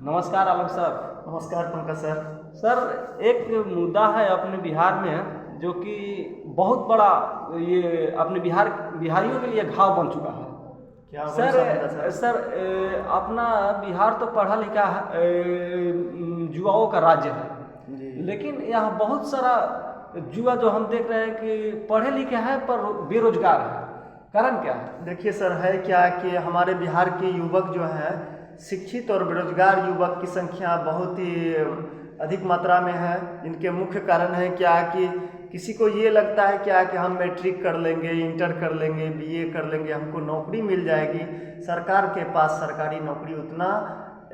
नमस्कार आलम सर। नमस्कार Pankaj sir. Sir एक मुद्दा है अपने बिहार में जो कि बहुत बड़ा, ये अपने बिहारियों के लिए घाव बन चुका है। क्या सर भरोसा मुद्दा सर? सर अपना बिहार तो पढ़ा लिखा है, युवाओं का राज्य है। जी। लेकिन यहाँ बहुत सारा युवा जो हम देख रहे हैं कि पढ़े लिखे हैं पर बेरोजगार है। कारण क्या है? देखिए सर, है क्या कि हमारे बिहार के युवक जो हैं, शिक्षित और बेरोजगार युवक की संख्या बहुत ही अधिक मात्रा में है। इनके मुख्य कारण है क्या कि किसी को ये लगता है क्या कि हम मैट्रिक कर लेंगे, इंटर कर लेंगे, बीए कर लेंगे, हमको नौकरी मिल जाएगी। सरकार के पास सरकारी नौकरी उतना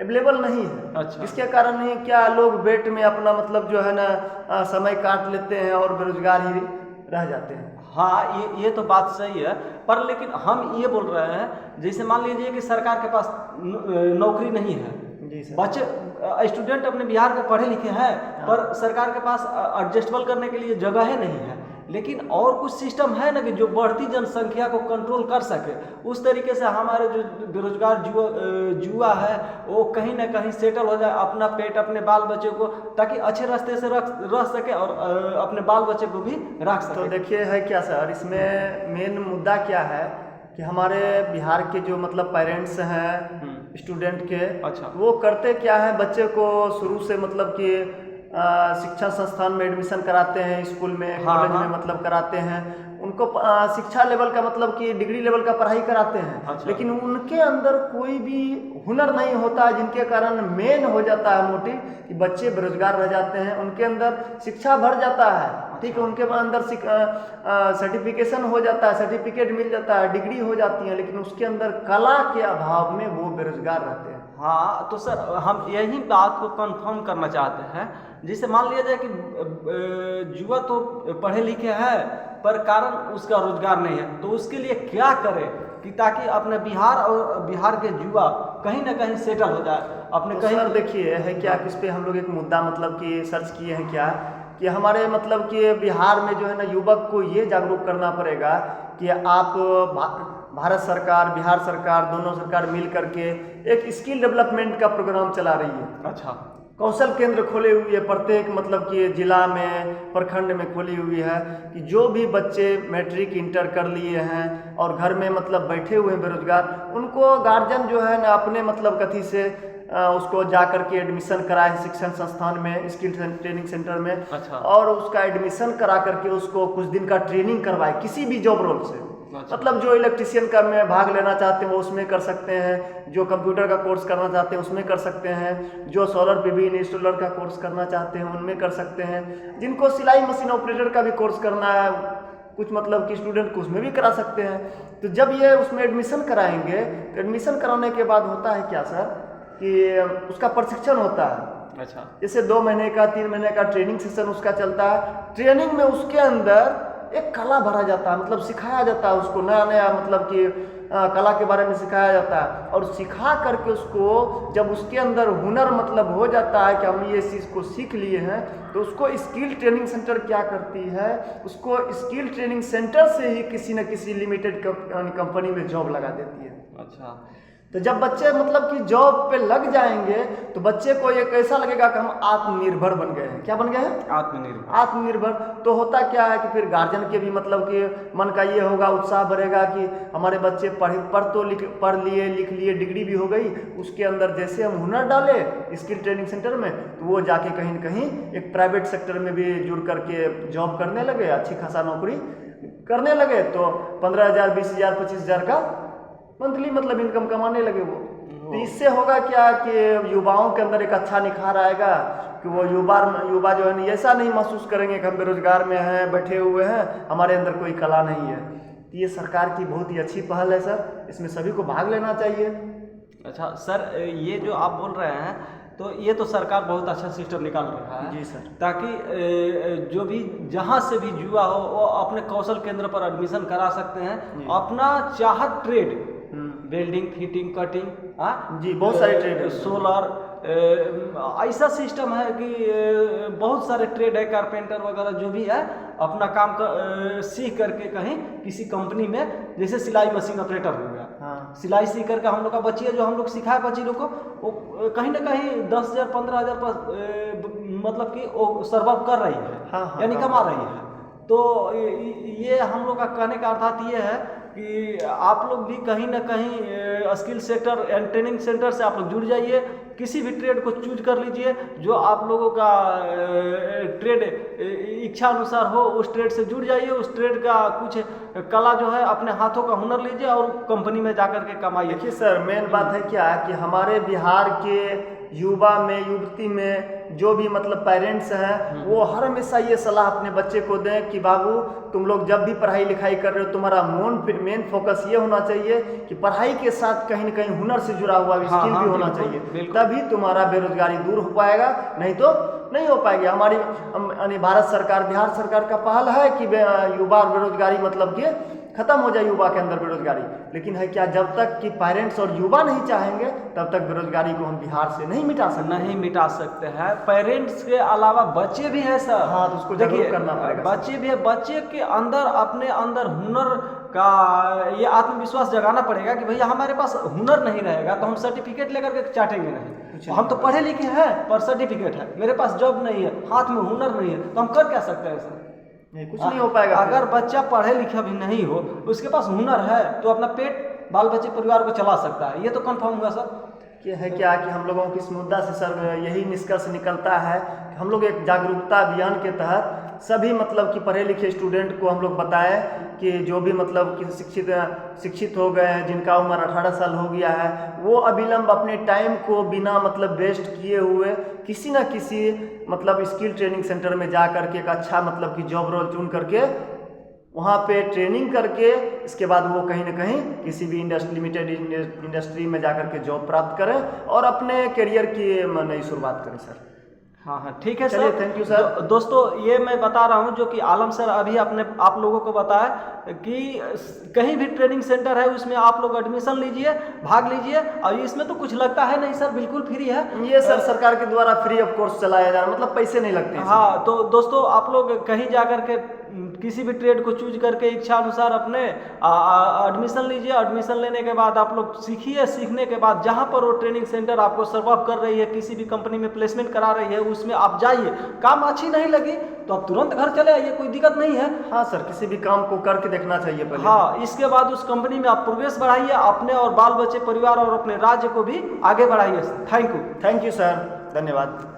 अवेलेबल नहीं है। अच्छा। इसके कारण ही क्या लोग बेट में अपना मतलब जो है ना समय काट लेते हैं और बेरोजगार ही रह जाते हैं। हाँ, ये तो बात सही है, पर लेकिन हम ये बोल रहे हैं जैसे मान लीजिए कि सरकार के पास नौकरी नहीं है। जी सर। बच्चे स्टूडेंट अपने बिहार के पढ़े लिखे हैं पर सरकार के पास एडजस्टेबल करने के लिए जगह ही नहीं है। लेकिन और कुछ सिस्टम है ना कि जो बढ़ती जनसंख्या को कंट्रोल कर सके। उस तरीके से हमारे जो बेरोजगार युवा है वो कहीं ना कहीं सेटल हो जाए, अपना पेट अपने बाल बच्चे को, ताकि अच्छे रास्ते से रह सके और अपने बाल बच्चे को भी रख सके। तो देखिए है क्या सर, इसमें मेन मुद्दा क्या है कि हमारे बिहार के जो मतलब पेरेंट्स हैं स्टूडेंट के, अच्छा। वो करते क्या है, बच्चे को शुरू से मतलब कि शिक्षा संस्थान में एडमिशन कराते हैं, स्कूल में, कॉलेज में मतलब कराते हैं। उनको शिक्षा लेवल का मतलब कि डिग्री लेवल का पढ़ाई कराते हैं। अच्छा। लेकिन उनके अंदर कोई भी हुनर नहीं होता, जिनके कारण मेन हो जाता है मोटिव कि बच्चे बेरोजगार रह जाते हैं। उनके अंदर शिक्षा भर जाता है, ठीक है, उनके अंदर सर्टिफिकेशन हो जाता है, सर्टिफिकेट मिल जाता है, डिग्री हो जाती है, लेकिन उसके अंदर कला के अभाव में वो बेरोजगार रहते हैं। हाँ, तो सर हम यही बात को कंफर्म करना चाहते हैं। जैसे मान लिया जाए कि युवा तो पढ़े लिखे हैं पर कारण उसका रोजगार नहीं है, तो उसके लिए क्या करे कि ताकि अपने बिहार और बिहार के युवा कहीं ना कहीं सेटल हो जाए अपने तो कहीं। सर देखिए है क्या कि इस पे हम लोग एक मुद्दा मतलब कि सर्च किए हैं क्या कि हमारे मतलब कि बिहार में जो है ना युवक को ये जागरूक करना पड़ेगा कि आप भारत सरकार, बिहार सरकार, दोनों सरकार मिल करके एक स्किल डेवलपमेंट का प्रोग्राम चला रही है। अच्छा। कौशल केंद्र खोले हुए है प्रत्येक मतलब कि जिला में, प्रखंड में खोली हुई है कि जो भी बच्चे मैट्रिक इंटर कर लिए हैं और घर में मतलब बैठे हुए हैं बेरोजगार, उनको गार्जियन जो है ना अपने मतलब कथी से उसको जा करके एडमिशन कराए शिक्षण संस्थान में, स्किल ट्रेनिंग सेंटर में। अच्छा। और उसका एडमिशन करा करके उसको कुछ दिन का ट्रेनिंग करवाए किसी भी जॉब रोल से। अच्छा। मतलब जो इलेक्ट्रिशियन का में भाग लेना चाहते हैं वो उसमें कर सकते हैं, जो कंप्यूटर का कोर्स करना चाहते हैं उसमें कर सकते हैं, जो सोलर पीवी इंस्टॉलर का कोर्स करना चाहते हैं उनमें कर सकते हैं, जिनको सिलाई मशीन ऑपरेटर का भी कोर्स करना है कुछ मतलब कि स्टूडेंट को उसमें भी करा सकते हैं। तो जब ये उसमें एडमिशन कराएंगे तो एडमिशन कराने के बाद होता है क्या सर कि उसका प्रशिक्षण होता है। अच्छा। जैसे 2 महीने का 3 महीने का ट्रेनिंग सेशन उसका चलता है। ट्रेनिंग में उसके अंदर एक कला भरा जाता है, मतलब सिखाया जाता है उसको नया नया मतलब कि कला के बारे में सिखाया जाता है। और सिखा करके उसको जब उसके अंदर हुनर मतलब हो जाता है कि हम ये चीज़ को सीख लिए हैं, तो उसको स्किल ट्रेनिंग सेंटर क्या करती है, उसको स्किल ट्रेनिंग सेंटर से ही किसी न किसी लिमिटेड कंपनी में जॉब लगा देती है। अच्छा। तो जब बच्चे मतलब कि जॉब पे लग जाएंगे तो बच्चे को ये कैसा लगेगा कि हम आत्मनिर्भर बन गए हैं। क्या बन गए हैं? आत्मनिर्भर। आत्मनिर्भर। तो होता क्या है कि फिर गार्जियन के भी मतलब कि मन का ये होगा, उत्साह बढ़ेगा कि हमारे बच्चे पढ़ लिए, लिख लिए, डिग्री भी हो गई, उसके अंदर जैसे हम हुनर डाले स्किल ट्रेनिंग सेंटर में तो वो जाके कहीं न कहीं एक प्राइवेट सेक्टर में भी जुड़ करके जॉब करने लगे, अच्छी खासा नौकरी करने लगे, तो 15,000, 20,000, 25,000 का मंथली मतलब इनकम कमाने लगे वो। तो इससे होगा क्या कि युवाओं के अंदर एक अच्छा निखार आएगा कि वो युवा जो है ऐसा नहीं महसूस करेंगे कि हम बेरोजगार में हैं, बैठे हुए हैं, हमारे अंदर कोई कला नहीं है। तो ये सरकार की बहुत ही अच्छी पहल है सर, इसमें सभी को भाग लेना चाहिए। अच्छा सर, ये जो आप बोल रहे हैं तो ये तो सरकार बहुत अच्छा सिस्टम निकाल रहा है। जी सर। ताकि जो भी जहाँ से भी युवा हो वो अपने कौशल केंद्र पर एडमिशन करा सकते हैं, अपना चाहत ट्रेड, वेल्डिंग, फिटिंग, कटिंग, जी बहुत सारे ट्रेड है, सोलर, ऐसा सिस्टम है कि बहुत सारे ट्रेड है, कारपेंटर वगैरह जो भी है अपना काम सीख करके कहीं किसी कंपनी में, जैसे सिलाई मशीन ऑपरेटर हो गया, हाँ। सिलाई सीख करके हम लोग का बच्ची है, जो हम लोग सिखाए बच्ची लोग को, वो कहीं ना कहीं 10,000 15,000 पर मतलब कि वो सर्वाइव कर रही है। हाँ, यानी कमा रही है। तो ये हम लोग का कहने का अर्थात ये है कि आप लोग भी कहीं ना कहीं skill sector and training centre से आप लोग जुड़ जाइए, किसी भी ट्रेड को चूज कर लीजिए जो आप लोगों का ट्रेड इच्छा अनुसार हो, उस ट्रेड से जुड़ जाइए, उस ट्रेड का कुछ कला जो है अपने हाथों का हुनर लीजिए और कंपनी में जाकर के कमाइए। देखिए सर, मेन बात है क्या कि हमारे बिहार के युवा में, युवती में जो भी मतलब पेरेंट्स हैं, वो हर हमेशा ये सलाह अपने बच्चे को दें कि बाबू तुम लोग जब भी पढ़ाई लिखाई कर रहे हो, तुम्हारा मेन फोकस ये होना चाहिए कि पढ़ाई के साथ कहीं ना कहीं हुनर से जुड़ा हुआ स्किल भी होना चाहिए, तभी तुम्हारा बेरोजगारी दूर हो पाएगा, नहीं तो नहीं हो पाएगी। हमारी भारत सरकार, बिहार सरकार का पहल है कि युवा बेरोजगारी मतलब कि खत्म हो जाए युवा के अंदर बेरोजगारी, लेकिन है क्या, जब तक कि पेरेंट्स और युवा नहीं चाहेंगे तब तक बेरोजगारी को हम बिहार से नहीं मिटा सकते हैं। पेरेंट्स के अलावा बच्चे भी हैं सर। हाँ, तो उसको जरूर करना पड़ेगा। बच्चे भी है, बच्चे के अंदर अपने अंदर हुनर का ये आत्मविश्वास जगाना पड़ेगा कि भैया हमारे पास हुनर नहीं रहेगा तो हम सर्टिफिकेट लेकर के चाटेंगे नहीं। हम तो पढ़े लिखे हैं पर सर्टिफिकेट है, मेरे पास जॉब नहीं है, हाथ में हुनर नहीं है, तो हम कर क्या सकते हैं सर? कुछ नहीं हो पाएगा। अगर बच्चा पढ़े लिखा भी नहीं हो, उसके पास हुनर है तो अपना पेट, बाल बच्चे, परिवार को चला सकता है, ये तो कंफर्म हुआ सर। कि है क्या कि हम लोगों की इस मुद्दा से सर यही निष्कर्ष निकलता है कि हम लोग एक जागरूकता अभियान के तहत सभी मतलब कि पढ़े लिखे स्टूडेंट को हम लोग बताएं कि जो भी मतलब कि शिक्षित हो गए हैं, जिनका उम्र 18 साल हो गया है, वो अविलंब अपने टाइम को बिना मतलब वेस्ट किए हुए किसी ना किसी मतलब स्किल ट्रेनिंग सेंटर में जा करके एक अच्छा मतलब कि जॉब रोल चुन करके वहाँ पे ट्रेनिंग करके इसके बाद वो कहीं ना कहीं किसी भी लिमिटेड इंडस्ट्री में जाकर के जॉब प्राप्त करें और अपने करियर की नई शुरुआत करें सर। हाँ, ठीक है सर, थैंक यू सर। दोस्तों ये मैं बता रहा हूँ जो कि आलम सर अभी अपने आप लोगों को बताया कि कहीं भी ट्रेनिंग सेंटर है उसमें आप लोग एडमिशन लीजिए, भाग लीजिए, और इसमें तो कुछ लगता है नहीं सर, बिल्कुल फ्री है ये सर, सरकार के द्वारा फ्री ऑफ कोर्स चलाया जा रहा है, मतलब पैसे नहीं लगते। हाँ, तो दोस्तों आप लोग कहीं जा करके किसी भी ट्रेड को चूज करके इच्छा अनुसार अपने एडमिशन लीजिए। एडमिशन लेने के बाद आप लोग सीखिए, सीखने के बाद जहाँ पर वो ट्रेनिंग सेंटर आपको सर्वाइव कर रही है, किसी भी कंपनी में प्लेसमेंट करा रही है, उसमें आप जाइए। काम अच्छी नहीं लगी तो आप तुरंत घर चले आइए, कोई दिक्कत नहीं है। हाँ सर, किसी भी काम को करके देखना चाहिए पहले। हाँ, इसके बाद उस कंपनी में आप प्रोग्रेस बढ़ाइए, अपने और बाल बच्चे, परिवार और अपने राज्य को भी आगे बढ़ाइए। थैंक यू सर, धन्यवाद।